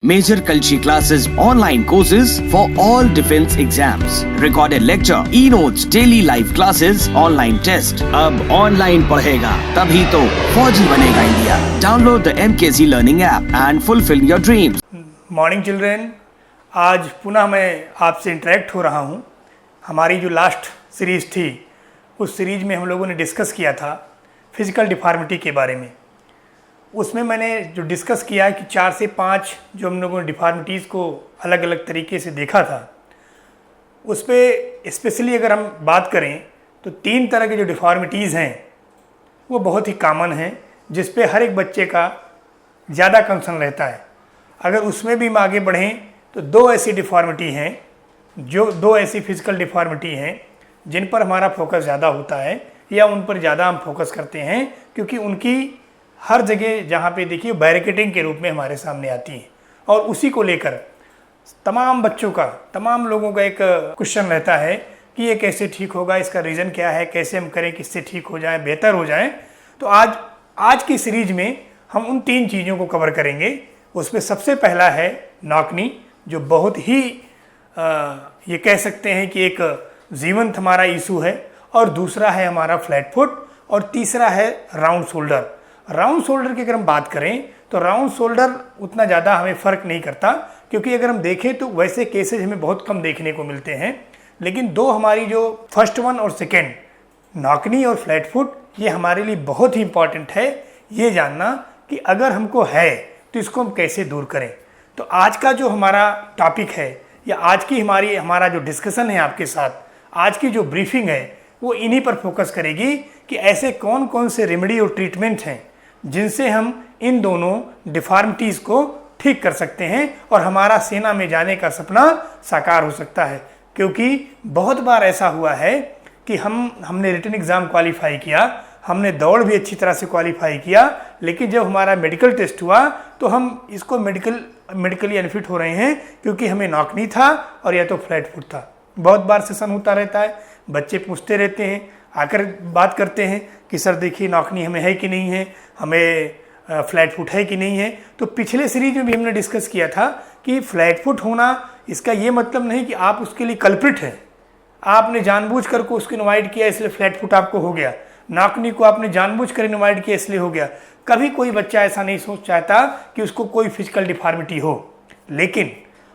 Major Kalshi classes, online courses for all defense exams, recorded lecture, e-notes, daily live classes, online test. अब online पढ़ेगा तभी तो फौजी बनेगा India. Download the MKZ Learning app and fulfill your dreams. Morning children, आज पुनः मैं आपसे इंटरेक्ट हो रहा हूँ. हमारी जो लास्ट सीरीज़ थी उस सीरीज़ में हम लोगों ने डिस्कस किया था फिज़िकल डिफॉर्मिटी के बारे में. उसमें मैंने जो डिस्कस किया कि 4 से 5 जो हम लोगों ने डिफॉर्मिटीज़ को अलग अलग तरीके से देखा था, उस पर स्पेशली अगर हम बात करें तो 3 तरह के जो डिफॉर्मिटीज़ हैं वो बहुत ही कॉमन हैं, जिस पे हर एक बच्चे का ज़्यादा कंसर्न रहता है. अगर उसमें भी हम आगे बढ़ें तो 2 ऐसी डिफॉर्मिटी हैं, जो 2 ऐसी फिज़िकल डिफॉर्मिटी हैं जिन पर हमारा फोकस ज़्यादा होता है या उन पर ज़्यादा हम फोकस करते हैं, क्योंकि उनकी हर जगह जहाँ पे देखिए बैरिकेडिंग के रूप में हमारे सामने आती है. और उसी को लेकर तमाम बच्चों का, तमाम लोगों का एक क्वेश्चन रहता है कि ये कैसे ठीक होगा, इसका रीज़न क्या है, कैसे हम करें किससे ठीक हो जाए, बेहतर हो जाए. तो आज की सीरीज में हम उन 3 चीज़ों को कवर करेंगे. उसमें सबसे पहला है नॉकनी, जो बहुत ही ये कह सकते हैं कि एक जीवंत हमारा इशू है. और दूसरा है हमारा फ्लैट फुट, और तीसरा है राउंड शोल्डर. राउंड शोल्डर की अगर हम बात करें तो राउंड शोल्डर उतना ज़्यादा हमें फ़र्क नहीं करता, क्योंकि अगर हम देखें तो वैसे केसेज हमें बहुत कम देखने को मिलते हैं. लेकिन 2 हमारी जो फर्स्ट वन और सेकेंड, नॉकनी और फ्लैट फुट, ये हमारे लिए बहुत ही इंपॉर्टेंट है ये जानना कि अगर हमको है तो इसको हम कैसे दूर करें. तो आज का जो हमारा टॉपिक है या आज की हमारा जो डिस्कशन है आपके साथ, आज की जो ब्रीफिंग है वो इन्हीं पर फोकस करेगी कि ऐसे कौन कौन से रेमेडी और ट्रीटमेंट हैं जिनसे हम इन दोनों डिफॉर्मिटीज़ को ठीक कर सकते हैं और हमारा सेना में जाने का सपना साकार हो सकता है. क्योंकि बहुत बार ऐसा हुआ है कि हमने रिटन एग्ज़ाम क्वालिफाई किया, हमने दौड़ भी अच्छी तरह से क्वालिफाई किया, लेकिन जब हमारा मेडिकल टेस्ट हुआ तो हम इसको मेडिकली अनफिट हो रहे हैं क्योंकि हमें नॉकनी था और या तो फ्लैट फुट था. बहुत बार सेशन होता रहता है, बच्चे पूछते रहते हैं, आकर बात करते हैं कि सर देखिए नॉकनी हमें है कि नहीं है, हमें फ्लैट फुट है कि नहीं है. तो पिछले सीरीज में भी हमने डिस्कस किया था कि फ्लैट फुट होना इसका ये मतलब नहीं कि आप उसके लिए कल्प्रिट हैं, आपने जानबूझ कर को उसको इन्वाइट किया इसलिए फ्लैट फुट आपको हो गया, नॉकनी को आपने जानबूझ कर इन्वाइट किया इसलिए हो गया. कभी कोई बच्चा ऐसा नहीं सोच चाहता कि उसको कोई फिजिकल डिफॉर्मिटी हो. लेकिन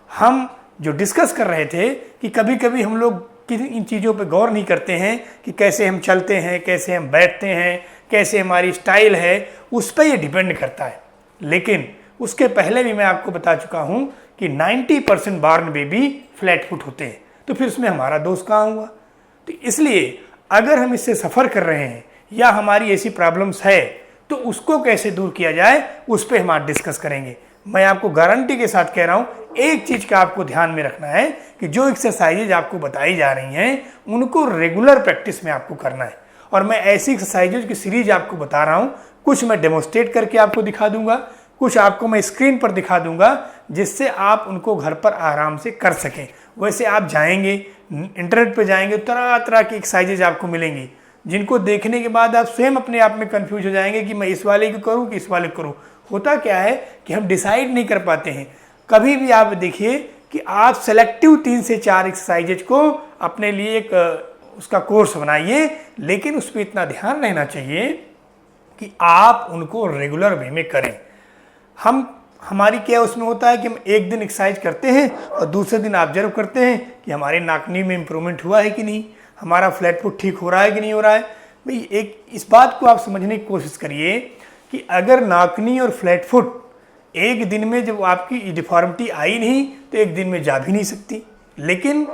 हम जो डिस्कस कर रहे थे कि कभी कभी हम लोग इन चीज़ों पे गौर नहीं करते हैं कि कैसे हम चलते हैं, कैसे हम बैठते हैं, कैसे हमारी स्टाइल है, उस पर ये डिपेंड करता है. लेकिन उसके पहले भी मैं आपको बता चुका हूँ कि 90% बॉर्न बेबी फ्लैट फुट होते हैं. तो फिर उसमें हमारा दोष कहाँ हुआ? तो इसलिए अगर हम इससे सफ़र कर रहे हैं या हमारी ऐसी प्रॉब्लम्स है तो उसको कैसे दूर किया जाए उस पर हम आज डिस्कस करेंगे. मैं आपको गारंटी के साथ कह रहा हूँ, एक चीज़ का आपको ध्यान में रखना है कि जो एक्सरसाइजेज आपको बताई जा रही हैं उनको रेगुलर प्रैक्टिस में आपको करना है. और मैं ऐसी एक्सरसाइजेज की सीरीज आपको बता रहा हूँ, कुछ मैं डेमोस्ट्रेट करके आपको दिखा दूंगा, कुछ आपको मैं स्क्रीन पर दिखा दूंगा, जिससे आप उनको घर पर आराम से कर सकें. वैसे आप जाएंगे इंटरनेट पर जाएंगे, तरह तरह की एक्सरसाइजेज आपको मिलेंगी, जिनको देखने के बाद आप स्वयं अपने आप में कंफ्यूज हो जाएंगे कि मैं इस वाले को करूँ कि इस वाले को करूँ. होता क्या है कि हम डिसाइड नहीं कर पाते हैं. कभी भी आप देखिए कि आप सेलेक्टिव 3 से 4 एक्सरसाइजेज को अपने लिए एक उसका कोर्स बनाइए, लेकिन उस पर इतना ध्यान रहना चाहिए कि आप उनको रेगुलर वे में करें. हमारी क्या उसमें होता है कि हम एक दिन एक्सरसाइज करते हैं और दूसरे दिन ऑब्जर्व करते हैं कि हमारी नाकनी में इम्प्रूवमेंट हुआ है कि नहीं, हमारा फ्लैट फुट ठीक हो रहा है कि नहीं हो रहा है. भाई एक इस बात को आप समझने की कोशिश करिए कि अगर नाकनी और फ्लैट फुट एक दिन में जब आपकी डिफॉर्मिटी आई नहीं तो एक दिन में जा भी नहीं सकती. लेकिन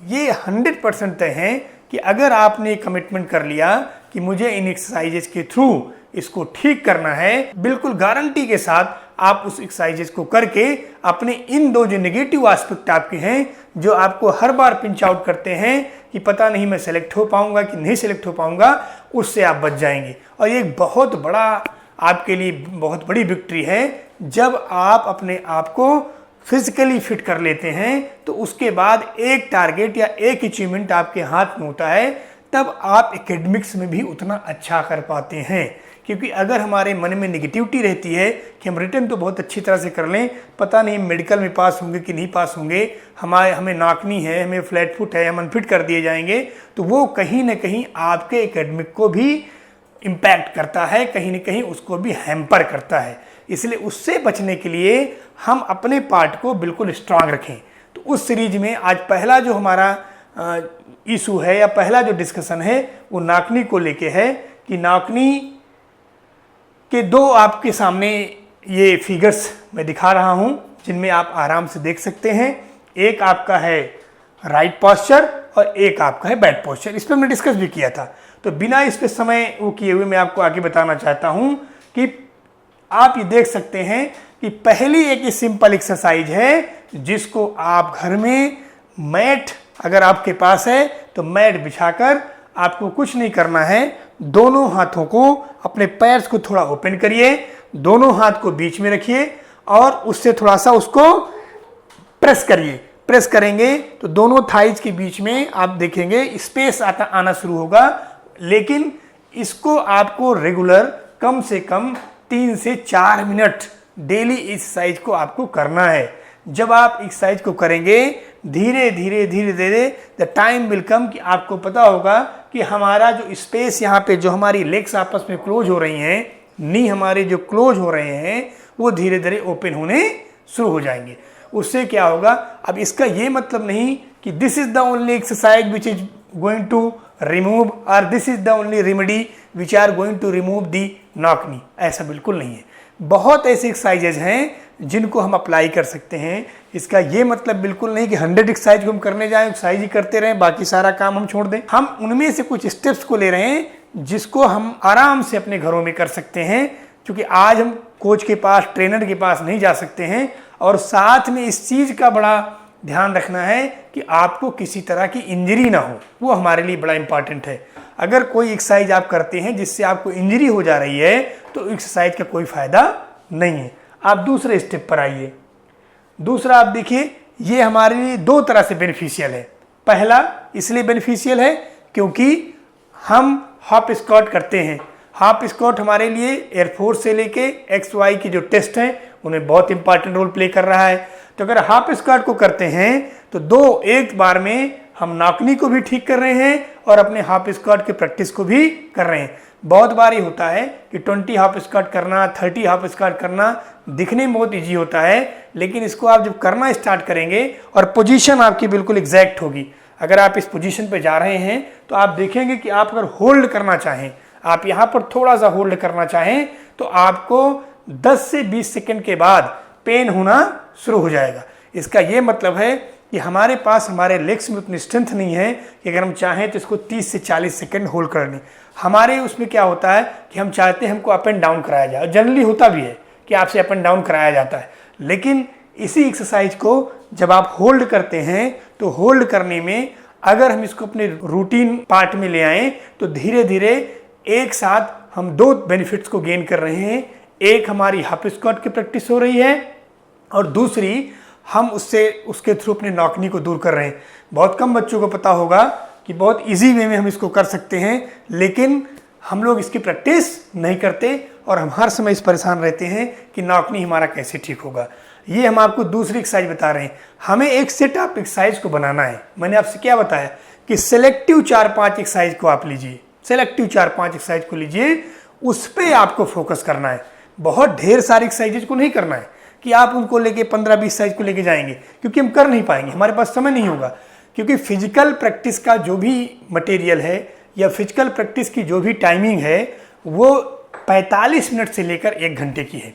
ये 100% तय है कि अगर आपने कमिटमेंट कर लिया कि मुझे इन एक्सरसाइजेज के थ्रू इसको ठीक करना है, बिल्कुल गारंटी के साथ आप उस एक्सरसाइजेज को करके अपने इन 2 जो नेगेटिव एस्पेक्ट आपके हैं, जो आपको हर बार पिंच आउट करते हैं कि पता नहीं मैं सेलेक्ट हो पाऊंगा कि नहीं सेलेक्ट हो पाऊंगा, उससे आप बच जाएंगे. और ये एक बहुत बड़ा आपके लिए बहुत बड़ी विक्ट्री है. जब आप अपने आप को फिजिकली फिट कर लेते हैं तो उसके बाद एक टारगेट या एक अचीवमेंट आपके हाथ में होता है, तब आप एकेडमिक्स में भी उतना अच्छा कर पाते हैं. क्योंकि अगर हमारे मन में निगेटिविटी रहती है कि हम रिटर्न तो बहुत अच्छी तरह से कर लें, पता नहीं मेडिकल में पास होंगे कि नहीं पास होंगे, हमें नाकनी है, हमें फ्लैट फुट है, हम अनफिट कर दिए जाएंगे, तो वो कहीं ना कहीं आपके एकेडमिक को भी इम्पैक्ट करता है, कहीं ना कहीं उसको भी हैम्पर करता है। इसलिए उससे बचने के लिए हम अपने पार्ट को बिल्कुल स्ट्रांग रखें। तो उस सीरीज में आज पहला जो हमारा इशू है या पहला जो डिस्कशन है वो नाकनी को लेके है कि नाकनी के दो आपके सामने ये फिगर्स मैं दिखा रहा हूं जिनमें आप आराम से देख सकते हैं। एक आपका है राइट पोस्चर और एक आपका है बैड पोस्चर। इस पर हमने डिस्कस भी किया था, तो बिना इस पे समय वो किए हुए मैं आपको आगे बताना चाहता हूं कि आप ये देख सकते हैं कि पहली एक सिंपल एक्सरसाइज है जिसको आप घर में मैट अगर आपके पास है तो मैट बिछाकर आपको कुछ नहीं करना है, दोनों हाथों को अपने पैर्स को थोड़ा ओपन करिए, दोनों हाथ को बीच में रखिए और उससे थोड़ा सा उसको प्रेस करिए। प्रेस करेंगे तो दोनों थाइज के बीच में आप देखेंगे स्पेस आना शुरू होगा, लेकिन इसको आपको रेगुलर कम से कम 3 से 4 मिनट डेली इस एक्सरसाइज को आपको करना है। जब आप एक्सरसाइज को करेंगे धीरे धीरे धीरे धीरे द टाइम विल कम कि आपको पता होगा कि हमारा जो स्पेस यहाँ पे जो हमारी लेग्स आपस में क्लोज हो रही हैं, नी हमारे जो क्लोज हो रहे हैं वो धीरे धीरे ओपन होने शुरू हो जाएंगे। उससे क्या होगा, अब इसका ये मतलब नहीं कि this is the only exercise which is going to remove और this is the only remedy which are going to remove the नाकनी, ऐसा बिल्कुल नहीं है। बहुत ऐसे एक्सरसाइजेज हैं जिनको हम अप्लाई कर सकते हैं। इसका ये मतलब बिल्कुल नहीं कि 100 एक्सरसाइज को हम करने जाएं, एक्सरसाइज ही करते रहें, बाकी सारा काम हम छोड़ दें। हम उनमें से कुछ स्टेप्स को ले रहे हैं जिसको हम आराम से अपने घरों में कर सकते हैं, क्योंकि आज हम कोच के पास, ट्रेनर के पास नहीं जा सकते हैं। और साथ में इस चीज़ का बड़ा ध्यान रखना है कि आपको किसी तरह की इंजरी ना हो, वो हमारे लिए बड़ा इंपॉर्टेंट है। अगर कोई एक्सरसाइज आप करते हैं जिससे आपको इंजरी हो जा रही है तो एक्सरसाइज का कोई फायदा नहीं है। आप दूसरे स्टेप पर आइए। दूसरा आप देखिए, ये हमारे लिए 2 तरह से बेनिफिशियल है। पहला इसलिए बेनिफिशियल है क्योंकि हम हॉप स्क्वाट करते हैं। हॉप स्क्वाट हमारे लिए एयरफोर्स से लेके XY के जो टेस्ट हैं उन्हें बहुत इंपॉर्टेंट रोल प्ले कर रहा है। तो अगर हॉप स्क्वाट को करते हैं तो एक बार में हम नाकनी को भी ठीक कर रहे हैं और अपने हॉप स्क्वाट की प्रैक्टिस को भी कर रहे हैं। बहुत बार ये होता है कि 20 हॉप स्क्वाट करना, 30 हॉप स्क्वाट करना दिखने में बहुत ईजी होता है, लेकिन इसको आप जब करना स्टार्ट करेंगे और पोजीशन आपकी बिल्कुल एग्जैक्ट होगी। अगर आप इस पोजीशन पे जा रहे हैं तो आप देखेंगे कि आप अगर होल्ड करना चाहें, आप यहाँ पर थोड़ा सा होल्ड करना चाहें तो आपको 10 से 20 सेकेंड के बाद पेन होना शुरू हो जाएगा। इसका ये मतलब है कि हमारे पास हमारे लेग्स में उतनी स्ट्रेंथ नहीं है कि अगर हम चाहें तो इसको 30 से 40 सेकंड होल्ड कर लें। हमारे उसमें क्या होता है कि हम चाहते हैं हमको अप एंड डाउन कराया जाए, जनरली होता भी है कि आपसे अप एंड डाउन कराया जाता है, लेकिन इसी एक्सरसाइज को जब आप होल्ड करते हैं तो होल्ड करने में अगर हम इसको अपने रूटीन पार्ट में ले आएँ तो धीरे धीरे एक साथ हम 2 बेनिफिट्स को गेन कर रहे हैं। एक हमारी हॉप स्क्वाट की प्रैक्टिस हो रही है और दूसरी हम उसके थ्रू अपने नाकनी को दूर कर रहे हैं। बहुत कम बच्चों को पता होगा कि बहुत इजी वे में हम इसको कर सकते हैं, लेकिन हम लोग इसकी प्रैक्टिस नहीं करते और हम हर समय इस परेशान रहते हैं कि नाकनी हमारा कैसे ठीक होगा। ये हम आपको दूसरी एक्सरसाइज बता रहे हैं। हमें एक सेट ऑफ एक्सरसाइज को बनाना है। मैंने आपसे क्या बताया कि सेलेक्टिव 4-5 एक्सरसाइज को आप लीजिए, सेलेक्टिव 4-5 एक्सरसाइज को लीजिए, उस पर आपको फोकस करना है। बहुत ढेर सारी एक्सरसाइजेज को नहीं करना है कि आप उनको लेके 15-20 एक्सरसाइज को लेके जाएंगे, क्योंकि हम कर नहीं पाएंगे, हमारे पास समय नहीं होगा। क्योंकि फिजिकल प्रैक्टिस का जो भी मटेरियल है या फिजिकल प्रैक्टिस की जो भी टाइमिंग है वो 45 मिनट से लेकर 1 घंटे की है।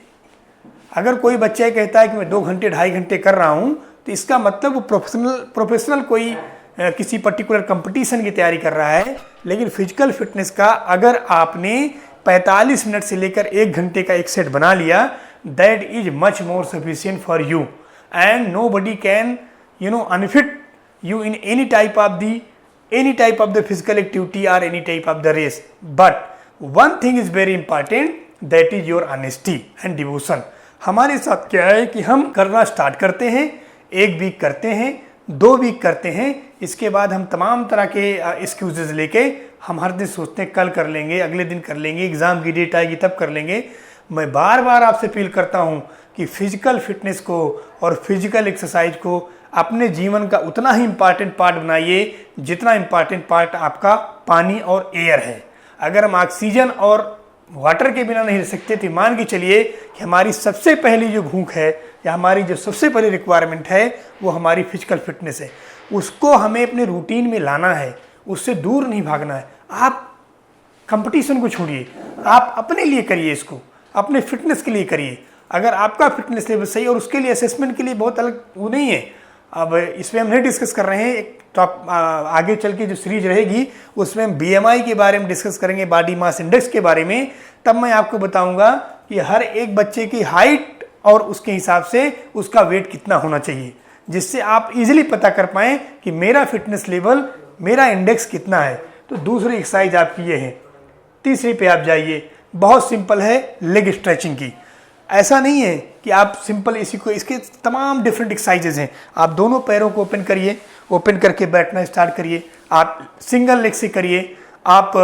अगर कोई बच्चा कहता है कि मैं 2 घंटे 2.5 घंटे कर रहा हूँ तो इसका मतलब वो प्रोफेशनल कोई किसी पर्टिकुलर कंपटीशन की तैयारी कर रहा है। लेकिन फिजिकल फिटनेस का अगर आपने 45 मिनट से लेकर 1 घंटे का एक सेट बना लिया, that is much more sufficient for you and nobody can unfit you in any type of the physical activity or any type of the race. But one thing is very important, that is your honesty and devotion. हमारे साथ क्या है कि हम करना start करते हैं, 1 week करते हैं, 2 वीक करते हैं, इसके बाद हम तमाम तरह के एक्सक्यूजेज लेके हम हर दिन सोचते हैं कल कर लेंगे, अगले दिन कर लेंगे, एग्ज़ाम की डेट आएगी तब कर लेंगे। मैं बार बार आपसे अपील करता हूं कि फिजिकल फिटनेस को और फिजिकल एक्सरसाइज को अपने जीवन का उतना ही इम्पॉर्टेंट पार्ट बनाइए जितना इम्पॉर्टेंट पार्ट आपका पानी और एयर है। अगर हम ऑक्सीजन और वाटर के बिना नहीं रह सकते तो मान के चलिए कि हमारी सबसे पहली जो भूख है या हमारी जो सबसे पहली रिक्वायरमेंट है वो हमारी फिजिकल फिटनेस है। उसको हमें अपने रूटीन में लाना है, उससे दूर नहीं भागना है। आप कंपटीशन को छोड़िए, आप अपने लिए करिए, इसको अपने फिटनेस के लिए करिए। अगर आपका फिटनेस लेवल सही, और उसके लिए असेसमेंट के लिए बहुत अलग वो नहीं है, अब इसमें हम नहीं डिस्कस कर रहे हैं। एक टॉप आगे चल के जो सीरीज रहेगी उसमें हम BMI के बारे में डिस्कस करेंगे, बॉडी मास इंडेक्स के बारे में। तब मैं आपको बताऊंगा कि हर एक बच्चे की हाइट और उसके हिसाब से उसका वेट कितना होना चाहिए, जिससे आप इजीली पता कर पाएं कि मेरा फिटनेस लेवल, मेरा इंडेक्स कितना है। तो दूसरी एक्सरसाइज आपकी ये है। तीसरी पे आप जाइए, बहुत सिंपल है, लेग स्ट्रेचिंग की। ऐसा नहीं है कि आप सिंपल इसी को, इसके तमाम डिफरेंट एक्सरसाइजेज हैं। आप दोनों पैरों को ओपन करिए, ओपन करके बैठना स्टार्ट करिए। आप सिंगल लेग से करिए, आप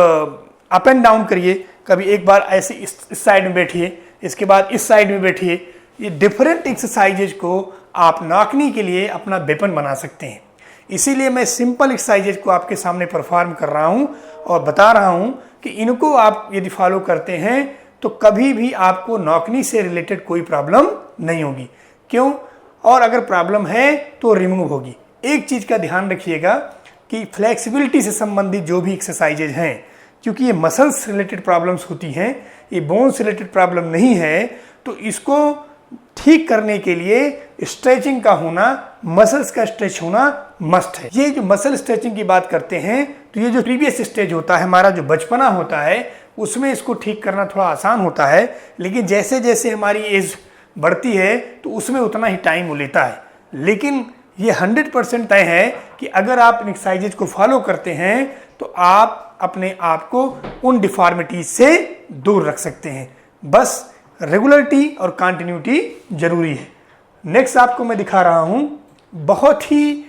अप एंड डाउन करिए। कभी एक बार ऐसे इस साइड में बैठिए, इसके बाद इस साइड में बैठिए। ये डिफरेंट एक्सरसाइजेज को आप नाकनी के लिए अपना वेपन बना सकते हैं। इसीलिए मैं सिंपल एक्सरसाइजेज को आपके सामने परफॉर्म कर रहा हूँ और बता रहा हूँ कि इनको आप यदि फॉलो करते हैं तो कभी भी आपको नौकनी से रिलेटेड कोई प्रॉब्लम नहीं होगी। क्यों? और अगर प्रॉब्लम है तो रिमूव होगी। एक चीज़ का ध्यान रखिएगा कि फ्लेक्सिबिलिटी से संबंधित जो भी एक्सरसाइजेज हैं, क्योंकि ये मसल्स रिलेटेड प्रॉब्लम्स होती हैं, ये बोन्स रिलेटेड प्रॉब्लम नहीं है, तो इसको ठीक करने के लिए स्ट्रेचिंग का होना, मसल्स का स्ट्रेच होना मस्ट है। ये जो मसल स्ट्रेचिंग की बात करते हैं तो ये जो प्रीवियस स्टेज होता है, हमारा जो बचपना होता है, उसमें इसको ठीक करना थोड़ा आसान होता है। लेकिन जैसे जैसे हमारी एज बढ़ती है तो उसमें उतना ही टाइम वो लेता है। लेकिन ये 100% तय है कि अगर आप इन एक्सरसाइजेज को फॉलो करते हैं तो आप अपने आप को उन डिफॉर्मिटीज से दूर रख सकते हैं। बस रेगुलरिटी और कंटिन्यूटी जरूरी है। नेक्स्ट आपको मैं दिखा रहा हूं बहुत ही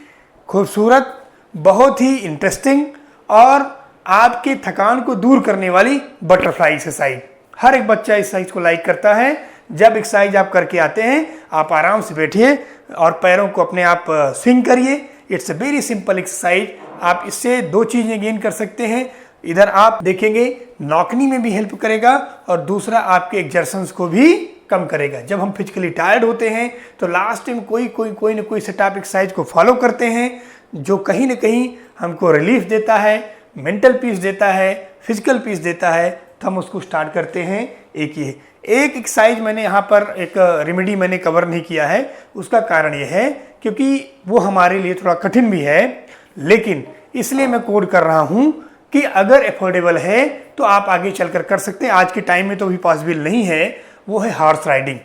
खूबसूरत, बहुत ही इंटरेस्टिंग और आपके थकान को दूर करने वाली बटरफ्लाई एक्सरसाइज। हर एक बच्चा इस एक्सरसाइज को लाइक करता है। जब एक्सरसाइज आप करके आते हैं, आप आराम से बैठिए और पैरों को अपने आप स्विंग करिए। It's a very simple exercise. आप इससे दो चीजें गेन कर सकते हैं। इधर आप देखेंगे नौकनी में भी हेल्प करेगा और दूसरा आपके एक्सर्शंस को भी कम करेगा। जब हम फिजिकली टायर्ड होते हैं तो लास्ट टाइम कोई ना कोई सेटअप एक्सरसाइज को फॉलो करते हैं जो कहीं ना कहीं हमको रिलीफ देता है, मेंटल पीस देता है, फिजिकल पीस देता है, तो हम उसको स्टार्ट करते हैं। एक एक्सरसाइज मैंने यहाँ पर एक रेमेडी मैंने कवर नहीं किया है। उसका कारण ये है क्योंकि वो हमारे लिए थोड़ा कठिन भी है, लेकिन इसलिए मैं कोड कर रहा हूँ कि अगर अफोर्डेबल है तो आप आगे चलकर कर सकते हैं। आज के टाइम में तो भी पॉसिबल नहीं है। वो है horse riding.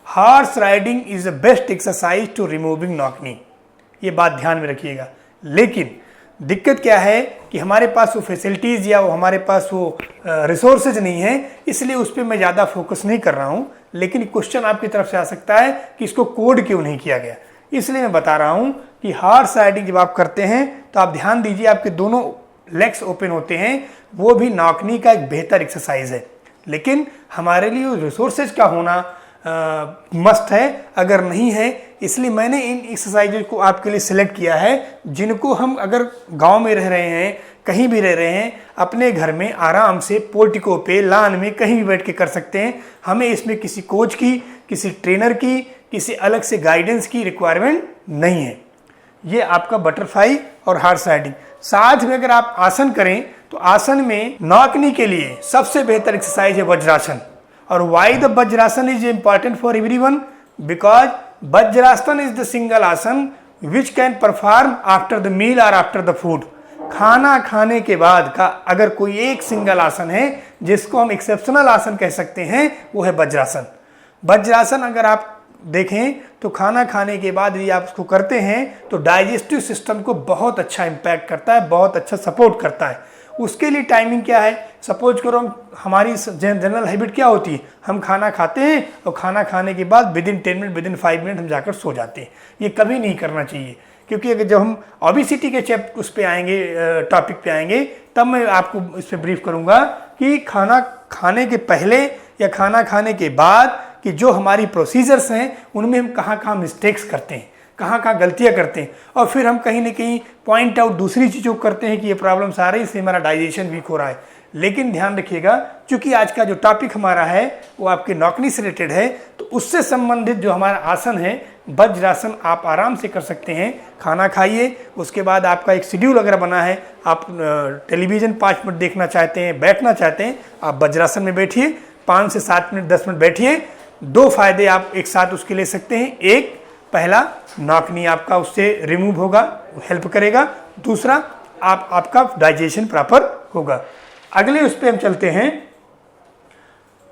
Horse riding is the best exercise to removing knock knee. ये बात ध्यान में रखिएगा। लेकिन दिक्कत क्या है कि हमारे पास वो फैसिलिटीज़ या वो हमारे पास वो रिसोर्सेज नहीं है, इसलिए उस पर मैं ज़्यादा फोकस नहीं कर रहा हूँ। लेकिन क्वेश्चन आपकी तरफ से आ सकता है कि इसको कोड क्यों नहीं किया गया, इसलिए मैं बता रहा हूँ कि हॉर्स राइडिंग जब आप करते हैं तो आप ध्यान दीजिए, आपके दोनों लेग्स ओपन होते हैं। वो भी नॉकनी का एक बेहतर एक्सरसाइज है, लेकिन हमारे लिए रिसोर्सेज का होना मस्ट है। अगर नहीं है, इसलिए मैंने इन एक्सरसाइजेज को आपके लिए सिलेक्ट किया है जिनको हम अगर गांव में रह रहे हैं, कहीं भी रह रहे हैं, अपने घर में आराम से पोर्टिको पे, लान में कहीं भी बैठ के कर सकते हैं। हमें इसमें किसी कोच की, किसी ट्रेनर की, किसी अलग से गाइडेंस की रिक्वायरमेंट नहीं है। ये आपका बटरफ्लाई और हॉर्स राइडिंग। साथ में अगर आप आसन करें तो आसन में नॉकनी के लिए सबसे बेहतर एक्सरसाइज है वज्रासन। और why the Vajrasana is important for everyone? Because Vajrasana is the single asana which can perform after the meal और आफ्टर द फूड। खाना खाने के बाद का अगर कोई एक सिंगल आसन है जिसको हम एक्सेप्शनल आसन कह सकते हैं, वो है वज्रासन। वज्रासन अगर आप देखें तो खाना खाने के बाद यदि आप उसको करते हैं तो डाइजेस्टिव सिस्टम को बहुत अच्छा इम्पैक्ट करता है, बहुत अच्छा सपोर्ट करता है। उसके लिए टाइमिंग क्या है, सपोज करो हमारी जनरल हैबिट क्या होती है, हम खाना खाते हैं और खाना खाने के बाद विदिन 10 मिनट विदिन 5 मिनट हम जाकर सो जाते हैं। ये कभी नहीं करना चाहिए, क्योंकि अगर जब हम ओबेसिटी के उस पे आएंगे, टॉपिक पे आएंगे, तब मैं आपको इस पर ब्रीफ करूँगा कि खाना खाने के पहले या खाना खाने के बाद कि जो हमारी प्रोसीजर्स हैं उनमें हम कहाँ कहाँ मिस्टेक्स करते हैं, कहाँ कहाँ गलतियाँ करते हैं, और फिर हम कहीं ना कहीं पॉइंट आउट दूसरी चीज़ों को करते हैं कि ये प्रॉब्लम्स आ रही है, इससे हमारा डाइजेशन वीक हो रहा है। लेकिन ध्यान रखिएगा, चूंकि आज का जो टॉपिक हमारा है वो आपके नौकरी से रिलेटेड है, तो उससे संबंधित जो हमारा आसन है वज्रासन आप आराम से कर सकते हैं। खाना खाइए, उसके बाद आपका एक शेड्यूल अगर बना है, आप टेलीविज़न 5 मिनट देखना चाहते हैं, बैठना चाहते हैं, आप वज्रासन में बैठिए, 5 से 7 मिनट 10 मिनट बैठिए। 2 फायदे आप एक साथ उसके ले सकते हैं। एक, पहला नाकनी आपका उससे रिमूव होगा, हेल्प करेगा। दूसरा, आपका डाइजेशन प्रॉपर होगा। अगले उस पर हम चलते हैं,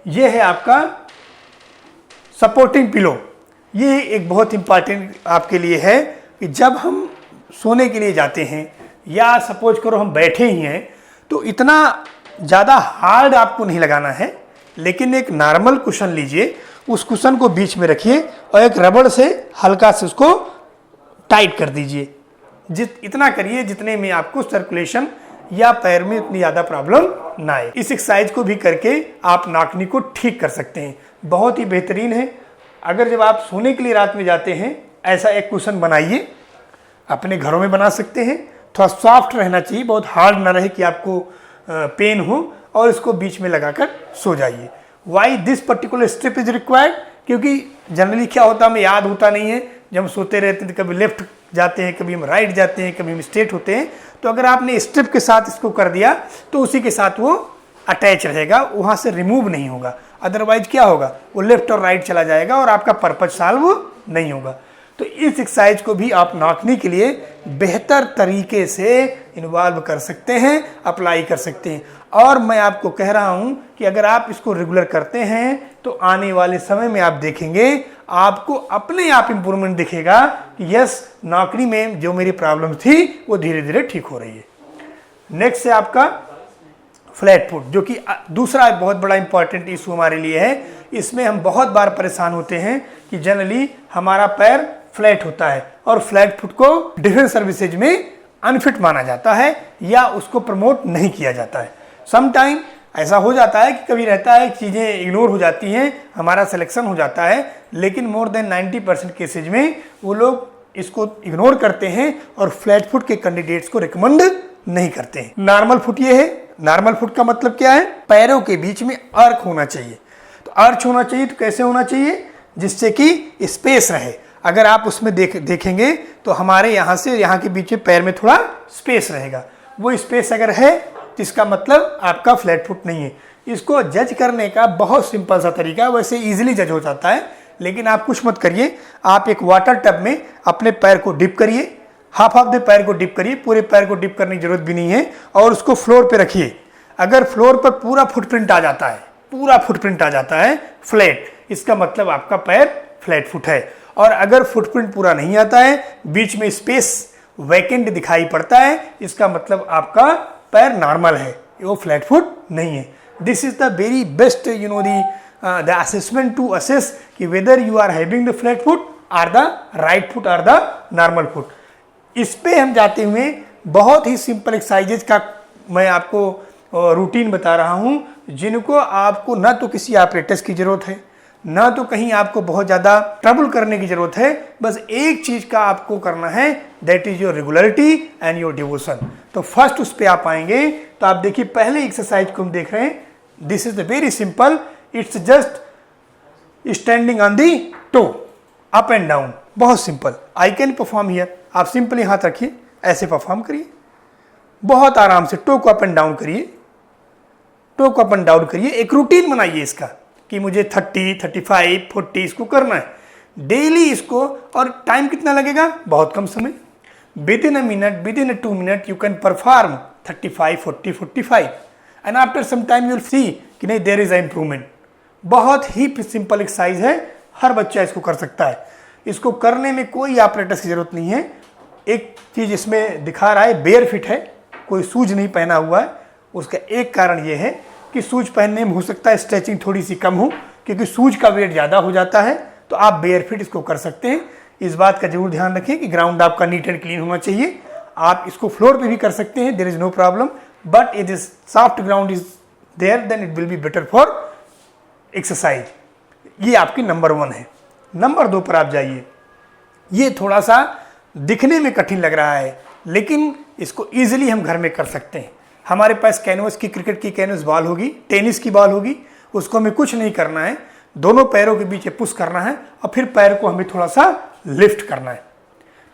ये है आपका सपोर्टिंग पिलो। ये एक बहुत इंपॉर्टेंट आपके लिए है कि जब हम सोने के लिए जाते हैं या सपोज करो हम बैठे ही हैं, तो इतना ज़्यादा हार्ड आपको नहीं लगाना है, लेकिन एक नॉर्मल कुशन लीजिए, उस कुशन को बीच में रखिए और एक रबड़ से हल्का से उसको टाइट कर दीजिए। इतना करिए जितने में आपको सर्कुलेशन या पैर में इतनी ज़्यादा प्रॉब्लम ना आए। इस एक्सरसाइज को भी करके आप नाकनी को ठीक कर सकते हैं, बहुत ही बेहतरीन है। अगर जब आप सोने के लिए रात में जाते हैं, ऐसा एक कुशन बनाइए, अपने घरों में बना सकते हैं। थोड़ा सॉफ्ट रहना चाहिए, बहुत हार्ड ना रहे कि आपको पेन हो, और इसको बीच में लगाकर सो जाइए। Why this particular step is required, क्योंकि जनरली क्या होता है हमें याद होता नहीं है, जब हम सोते रहते हैं तो कभी लेफ्ट जाते हैं, कभी हम राइट जाते हैं, कभी हम स्ट्रेट होते हैं। तो अगर आपने स्टेप के साथ इसको कर दिया तो उसी के साथ वो अटैच रहेगा, वहाँ से रिमूव नहीं होगा। अदरवाइज क्या होगा, वो लेफ्ट और राइट चला जाएगा और आपका पर्पज सॉल्व नहीं होगा। तो इस एक्सरसाइज को भी आप नाकनी के लिए बेहतर तरीके से इन्वॉल्व कर सकते हैं, अप्लाई कर सकते हैं। और मैं आपको कह रहा हूं कि अगर आप इसको रेगुलर करते हैं तो आने वाले समय में आप देखेंगे आपको अपने आप इंप्रूवमेंट दिखेगा कि यस, नाकनी में जो मेरी प्रॉब्लम थी वो धीरे धीरे ठीक हो रही है। नेक्स्ट है आपका फ्लैट फुट, जो कि दूसरा बहुत बड़ा इंपॉर्टेंट इशू हमारे लिए है। इसमें हम बहुत बार परेशान होते हैं कि जनरली हमारा पैर फ्लैट होता है और फ्लैट फुट को डिफेंस सर्विसेज में अनफिट माना जाता है या उसको प्रमोट नहीं किया जाता है। सम टाइम ऐसा हो जाता है कि कभी रहता है चीज़ें इग्नोर हो जाती हैं, हमारा सिलेक्शन हो जाता है, लेकिन मोर देन 90% केसेज में वो लोग इसको इग्नोर करते हैं और फ्लैट फुट के कैंडिडेट्स को रिकमेंड नहीं करते हैं। नॉर्मल फुट ये है। नॉर्मल फुट का मतलब क्या है, पैरों के बीच में अर्क होना चाहिए। तो अर्च होना चाहिए तो कैसे होना चाहिए, जिससे कि स्पेस रहे। अगर आप उसमें देखेंगे तो हमारे यहाँ से यहाँ के बीच में पैर में थोड़ा स्पेस रहेगा। वो स्पेस अगर है तो इसका मतलब आपका फ्लैट फुट नहीं है। इसको जज करने का बहुत सिंपल सा तरीका, वैसे इजीली जज हो जाता है, लेकिन आप कुछ मत करिए। आप एक वाटर टब में अपने पैर को डिप करिए, हाफ ऑफ द पैर को डिप करिए, पूरे पैर को डिप करने की जरूरत भी नहीं है, और उसको फ्लोर पे रखिए। अगर फ्लोर पर पूरा फुटप्रिंट आ जाता है, पूरा फुटप्रिंट आ जाता है फ्लैट, इसका मतलब आपका पैर फ्लैट फुट है। और अगर फुटप्रिंट पूरा नहीं आता है, बीच में स्पेस वैकेंट दिखाई पड़ता है, इसका मतलब आपका पैर नॉर्मल है, वो फ्लैट फुट नहीं है। This is the very best the assessment to assess कि whether you are having the flat foot or the right foot or the normal foot. इस पे हम जाते हुए बहुत ही सिंपल एक्सरसाइजेज का मैं आपको रूटीन बता रहा हूं, जिनको आपको ना तो किसी ऑपरेटर्स की जरूरत है, ना तो कहीं आपको बहुत ज़्यादा ट्रबल करने की जरूरत है। बस एक चीज़ का आपको करना है, that is your regularity and your devotion. तो फर्स्ट उस पर आप आएंगे तो आप देखिए पहले एक्सरसाइज को हम देख रहे हैं। This is the very simple, it's just standing on the toe, up and down, बहुत सिंपल। आई कैन परफॉर्म हियर, आप सिंपली हाथ रखिए, ऐसे परफॉर्म करिए, बहुत आराम से टो को अप एंड डाउन करिए, टो को अप एंड डाउन करिए। एक रूटीन बनाइए इसका कि मुझे 30, 35, 40 इसको करना है डेली इसको। और टाइम कितना लगेगा, बहुत कम समय, within a minute, within 2 minute you can perform 35, 40, 45 and after some time you will see कि नहीं देयर इज अ इम्प्रूवमेंट। बहुत ही सिंपल एक्सरसाइज है, हर बच्चा इसको कर सकता है। इसको करने में कोई ऑपरेटर्स की जरूरत नहीं है। एक चीज इसमें दिखा रहा है, बेयर फिट है, कोई शूज नहीं पहना हुआ है, उसका एक कारण ये है कि शूज पहनने में हो सकता है स्ट्रेचिंग थोड़ी सी कम हो, क्योंकि शूज का वेट ज़्यादा हो जाता है। तो आप बेयर फिट इसको कर सकते हैं। इस बात का जरूर ध्यान रखें कि ग्राउंड आपका नीट एंड क्लीन होना चाहिए। आप इसको फ्लोर पे भी कर सकते हैं, there is no problem, but it is soft ground is there then it will be better for exercise. ये आपकी नंबर 1 है। नंबर 2 पर आप जाइए। ये थोड़ा सा दिखने में कठिन लग रहा है, लेकिन इसको ईजिली हम घर में कर सकते हैं। हमारे पास कैनवस की, क्रिकेट की कैनवस बॉल होगी, टेनिस की बॉल होगी, उसको हमें कुछ नहीं करना है, दोनों पैरों के बीच पुश करना है और फिर पैर को हमें थोड़ा सा लिफ्ट करना है।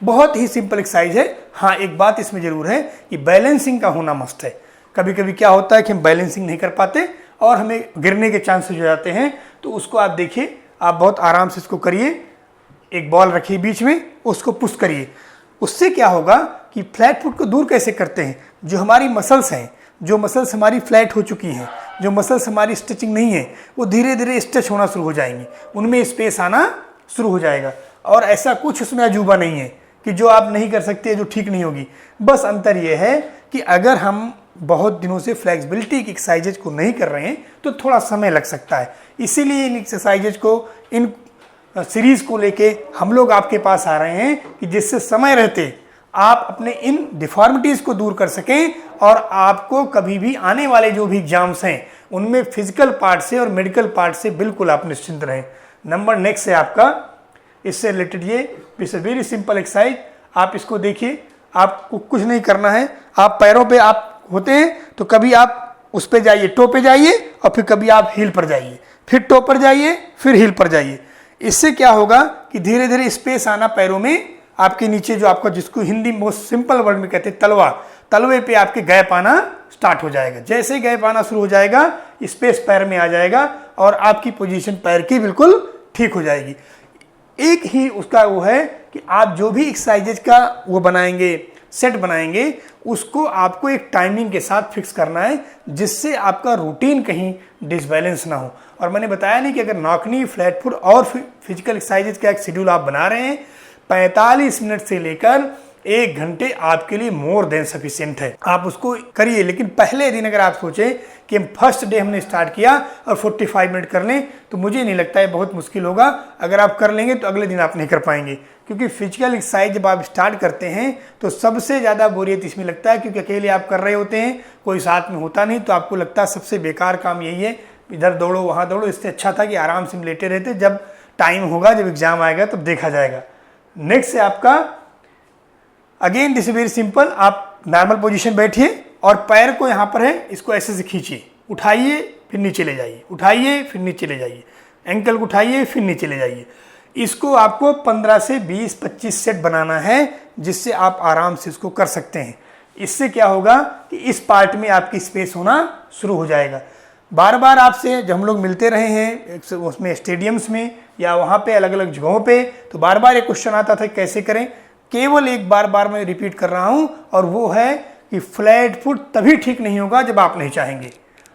बहुत ही सिंपल एक्सरसाइज है। हाँ, एक बात इसमें जरूर है कि बैलेंसिंग का होना मस्ट है। कभी कभी क्या होता है कि हम बैलेंसिंग नहीं कर पाते और हमें गिरने के चांसेस हो जाते हैं। तो उसको आप देखिए, आप बहुत आराम से इसको करिए। एक बॉल रखिए बीच में, उसको पुश करिए। उससे क्या होगा कि फ्लैट फुट को दूर कैसे करते हैं, जो हमारी मसल्स हैं, जो मसल्स हमारी फ्लैट हो चुकी हैं, जो मसल्स हमारी स्ट्रेचिंग नहीं है, वो धीरे धीरे स्ट्रेच होना शुरू हो जाएंगी, उनमें स्पेस आना शुरू हो जाएगा। और ऐसा कुछ उसमें अजूबा नहीं है कि जो आप नहीं कर सकते, जो ठीक नहीं होगी। बस अंतर यह है कि अगर हम बहुत दिनों से फ्लेक्सिबिलिटी की एक्सरसाइजेज को नहीं कर रहे हैं तो थोड़ा समय लग सकता है। इसीलिए इन एक्सरसाइजेज को, इन सीरीज को लेके हम लोग आपके पास आ रहे हैं कि जिससे समय रहते आप अपने इन डिफॉर्मिटीज़ को दूर कर सकें और आपको कभी भी आने वाले जो भी एग्जाम्स हैं उनमें फिजिकल पार्ट से और मेडिकल पार्ट से बिल्कुल आप निश्चिंत रहें। नंबर नेक्स्ट है आपका, इससे रिलेटेड ये इट्स वेरी सिंपल एक्सरसाइज। आप इसको देखिए, आपको कुछ नहीं करना है। आप पैरों पे आप होते हैं तो कभी आप उस पे जाइए, टो पे जाइए, और फिर कभी आप हील पर जाइए, फिर टो पर जाइए, फिर हील पर जाइए। इससे क्या होगा कि धीरे धीरे स्पेस आना पैरों में, आपके नीचे जो आपका, जिसको हिंदी मोस्ट सिंपल वर्ड में कहते हैं तलवा, तलवे पे आपके गैप आना स्टार्ट हो जाएगा। जैसे ही गैप आना शुरू हो जाएगा, स्पेस पैर में आ जाएगा और आपकी पोजीशन पैर की बिल्कुल ठीक हो जाएगी। एक ही उसका वो है कि आप जो भी एक्सरसाइजेज का वो बनाएंगे, सेट बनाएंगे, उसको आपको एक टाइमिंग के साथ फिक्स करना है, जिससे आपका रूटीन कहीं डिसबैलेंस ना हो। और मैंने बताया नहीं कि अगर नॉकनी, फ्लैट फुट और फिजिकल एक्सरसाइजेज का एक शेड्यूल आप बना रहे हैं, 45 मिनट से लेकर 1 घंटे आपके लिए मोर देन सफिशिएंट है। आप उसको करिए, लेकिन पहले दिन अगर आप सोचें कि हम फर्स्ट डे हमने स्टार्ट किया और 45 मिनट कर लें, तो मुझे नहीं लगता है बहुत मुश्किल होगा। अगर आप कर लेंगे तो अगले दिन आप नहीं कर पाएंगे, क्योंकि फिजिकल एक्सरसाइज जब आप स्टार्ट करते हैं तो सबसे ज़्यादा बोरियत इसमें लगता है, क्योंकि अकेले आप कर रहे होते हैं, कोई साथ में होता नहीं, तो आपको लगता है सबसे बेकार काम यही है, इधर दौड़ो वहाँ दौड़ो। इससे अच्छा था कि आराम से लेटे रहते, जब टाइम होगा, जब एग्जाम आएगा तब देखा जाएगा। नेक्स्ट है आपका, again this is very simple. आप नॉर्मल पोजीशन बैठिए और पैर को यहाँ पर है, इसको ऐसे से खींचिए, उठाइए फिर नीचे ले जाइए, उठाइए फिर नीचे ले जाइए, एंकल को उठाइए फिर नीचे ले जाइए। इसको आपको 15 से 20-25 सेट बनाना है, जिससे आप आराम से इसको कर सकते हैं। इससे क्या होगा कि इस पार्ट में आपकी स्पेस होना शुरू हो जाएगा। बार बार आपसे जब हम लोग मिलते रहे हैं उसमें स्टेडियम्स में या वहाँ पे अलग अलग जगहों पे, तो बार बार एक क्वेश्चन आता था कैसे करें। केवल एक बार मैं रिपीट कर रहा हूँ, और वो है कि फ्लैट फुट तभी ठीक नहीं होगा जब आप नहीं चाहेंगे।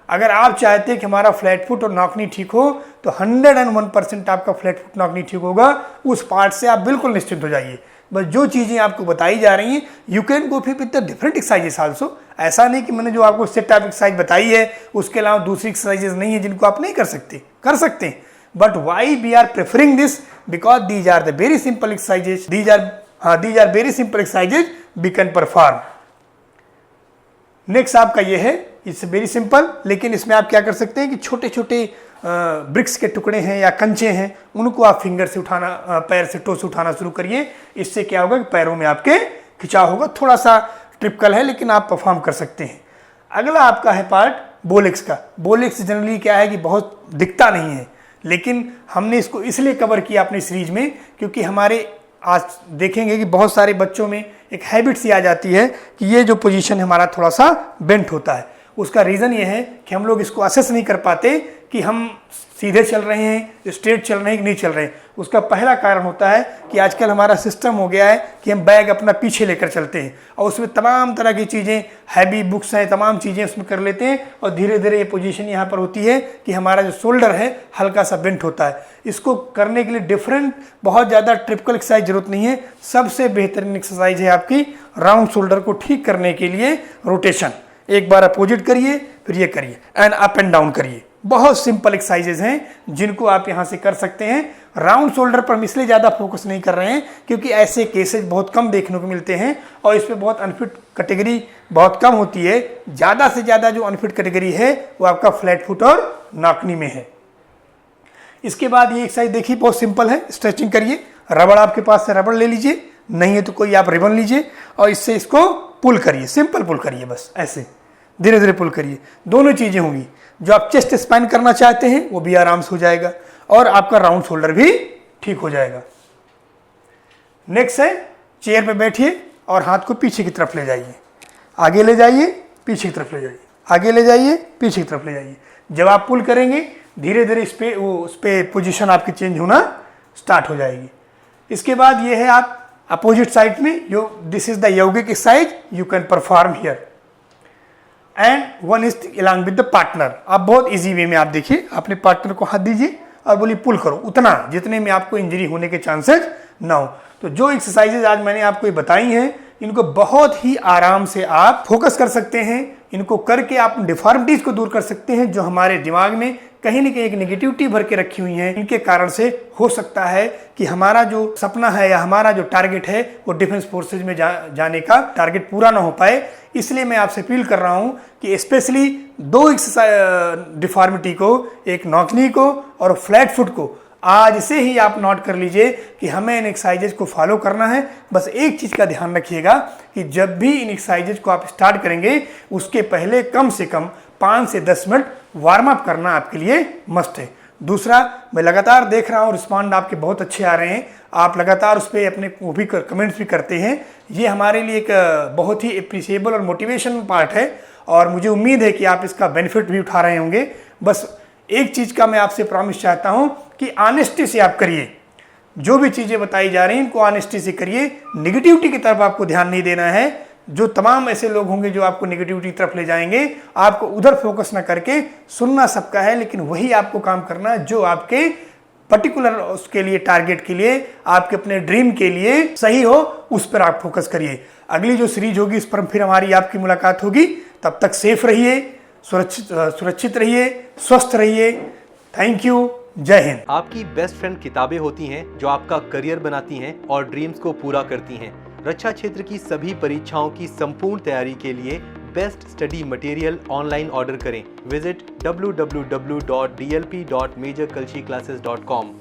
अगर आप चाहते हैं कि हमारा फ्लैट फुट और नॉकनी ठीक हो, तो 101% आपका फ्लैट फुट नॉकनी ठीक होगा। उस पार्ट से आप बिल्कुल निश्चिंत हो जाइए। बस जो चीज़ें आपको बताई जा रही हैं, you can go with the different exercises also. ऐसा नहीं कि मैंने जो आपको सेट टाइप एक्सरसाइज बताई है उसके अलावा दूसरी एक्सरसाइजेस नहीं है जिनको आप नहीं कर सकते, कर सकते हैं। But why we are preferring this, because these are the very simple exercises, these are very simple exercises we can perform. Next आपका ये है, इट्स वेरी सिंपल, लेकिन इसमें आप क्या कर सकते हैं कि छोटे छोटे ब्रिक्स के टुकड़े हैं या कंचे हैं, उनको आप फिंगर से उठाना, पैर से, टो से उठाना शुरू करिए। इससे क्या होगा कि पैरों में आपके खिंचाव होगा। थोड़ा सा ट्रिपिकल है, लेकिन आप परफॉर्म कर सकते हैं। अगला आपका है पार्ट बोलेक्स का। बोलेक्स जनरली क्या है कि बहुत दिखता नहीं है, लेकिन हमने इसको इसलिए कवर किया अपनी सीरीज में, क्योंकि हमारे आज देखेंगे कि बहुत सारे बच्चों में एक हैबिट सी आ जाती है कि ये जो पोजीशन हमारा थोड़ा सा बेंट होता है। उसका रीज़न ये है कि हम लोग इसको असेस नहीं कर पाते कि हम सीधे चल रहे हैं, स्ट्रेट चल रहे हैं कि नहीं चल रहे हैं। उसका पहला कारण होता है कि आजकल हमारा सिस्टम हो गया है कि हम बैग अपना पीछे लेकर चलते हैं और उसमें तमाम तरह की चीज़ें, हैवी बुक्स हैं, तमाम चीज़ें उसमें कर लेते हैं, और धीरे धीरे ये पोजीशन यहाँ पर होती है कि हमारा जो शोल्डर है हल्का सा बेंट होता है। इसको करने के लिए डिफरेंट, बहुत ज़्यादा ट्रिपिकल एक्सरसाइज जरूरत नहीं है। सबसे बेहतरीन एक्सरसाइज है आपकी राउंड शोल्डर को ठीक करने के लिए रोटेशन। एक बार अपोजिट करिए, फिर ये करिए एंड अप एंड डाउन करिए। बहुत सिंपल एक्सरसाइजेज हैं जिनको आप यहाँ से कर सकते हैं। राउंड शोल्डर पर हम इसलिए ज़्यादा फोकस नहीं कर रहे हैं क्योंकि ऐसे केसेज बहुत कम देखने को मिलते हैं और इस पर बहुत अनफिट कैटेगरी बहुत कम होती है। ज़्यादा से ज़्यादा जो अनफिट कैटेगरी है वो आपका फ्लैट फुट और नाकनी में है। इसके बाद ये एक्सरसाइज देखिए, बहुत सिंपल है। स्ट्रेचिंग करिए, रबड़ आपके पास से रबड़ ले लीजिए, नहीं है तो कोई आप रिबन लीजिए और इससे इसको पुल करिए, सिंपल पुल करिए, बस ऐसे धीरे धीरे पुल करिए। दोनों चीज़ें होंगी, जो आप चेस्ट स्पैन करना चाहते हैं वो भी आराम से हो जाएगा और आपका राउंड शोल्डर भी ठीक हो जाएगा। नेक्स्ट है, चेयर पे बैठिए और हाथ को पीछे की तरफ ले जाइए, आगे ले जाइए, पीछे की तरफ ले जाइए, आगे ले जाइए, पीछे की तरफ ले जाइए। जब आप पुल करेंगे धीरे धीरे उस पे पोजीशन आपकी चेंज होना स्टार्ट हो जाएगी। इसके बाद ये है आप अपोजिट साइड में, this is the yogic exercise you can perform here and one is along with the partner. आप बहुत इजी वे में आप देखिए, अपने पार्टनर को हाथ दीजिए और बोलिए पुल करो, उतना जितने में आपको इंजरी होने के चांसेस ना हो। तो जो एक्सरसाइजेज आज मैंने आपको बताई हैं इनको बहुत ही आराम से आप फोकस कर सकते हैं। इनको करके आप डिफॉर्मिटीज को दूर कर सकते हैं जो हमारे दिमाग में कहीं ना कहीं एक नेगेटिविटी भर के रखी हुई है। इनके कारण से हो सकता है कि हमारा जो सपना है या हमारा जो टारगेट है वो डिफेंस फोर्सेज में जाने का टारगेट पूरा ना हो पाए। इसलिए मैं आपसे अपील कर रहा हूं कि स्पेशली दो डिफॉर्मिटी को, एक नॉकनी को और फ्लैट फुट को, आज से ही आप नोट कर लीजिए कि हमें इन एक्सरसाइजेज को फॉलो करना है। बस एक चीज़ का ध्यान रखिएगा कि जब भी इन एक्सरसाइजेज को आप स्टार्ट करेंगे उसके पहले कम से कम 5 से 10 मिनट वार्म अप करना आपके लिए मस्ट है। दूसरा, मैं लगातार देख रहा हूँ रिस्पॉन्ड आपके बहुत अच्छे आ रहे हैं, आप लगातार उस पर अपने वो भी कमेंट्स भी करते हैं। ये हमारे लिए एक बहुत ही अप्रिशिएबल और मोटिवेशन पार्ट है और मुझे उम्मीद है कि आप इसका बेनिफिट भी उठा रहे होंगे। बस एक चीज़ का मैं आपसे प्रॉमिस चाहता हूँ कि ऑनेस्टी से आप करिए, जो भी चीज़ें बताई जा रही हैं इनको ऑनेस्टी से करिए। निगेटिविटी की तरफ आपको ध्यान नहीं देना है। जो तमाम ऐसे लोग होंगे जो आपको नेगेटिविटी की तरफ ले जाएंगे, आपको उधर फोकस ना करके, सुनना सबका है लेकिन वही आपको काम करना है जो आपके पर्टिकुलर उसके लिए, टारगेट के लिए, आपके अपने ड्रीम के लिए सही हो, उस पर आप फोकस करिए। अगली जो सीरीज होगी इस पर फिर हमारी आपकी मुलाकात होगी। तब तक सेफ रहिए, सुरक्षित रहिए, स्वस्थ रहिए। थैंक यू, जय हिंद। आपकी बेस्ट फ्रेंड किताबें होती हैं जो आपका करियर बनाती हैं और ड्रीम्स को पूरा करती हैं। रक्षा क्षेत्र की सभी परीक्षाओं की संपूर्ण तैयारी के लिए best study material online order करें। Visit www.dlp.majorkalshiclasses.com।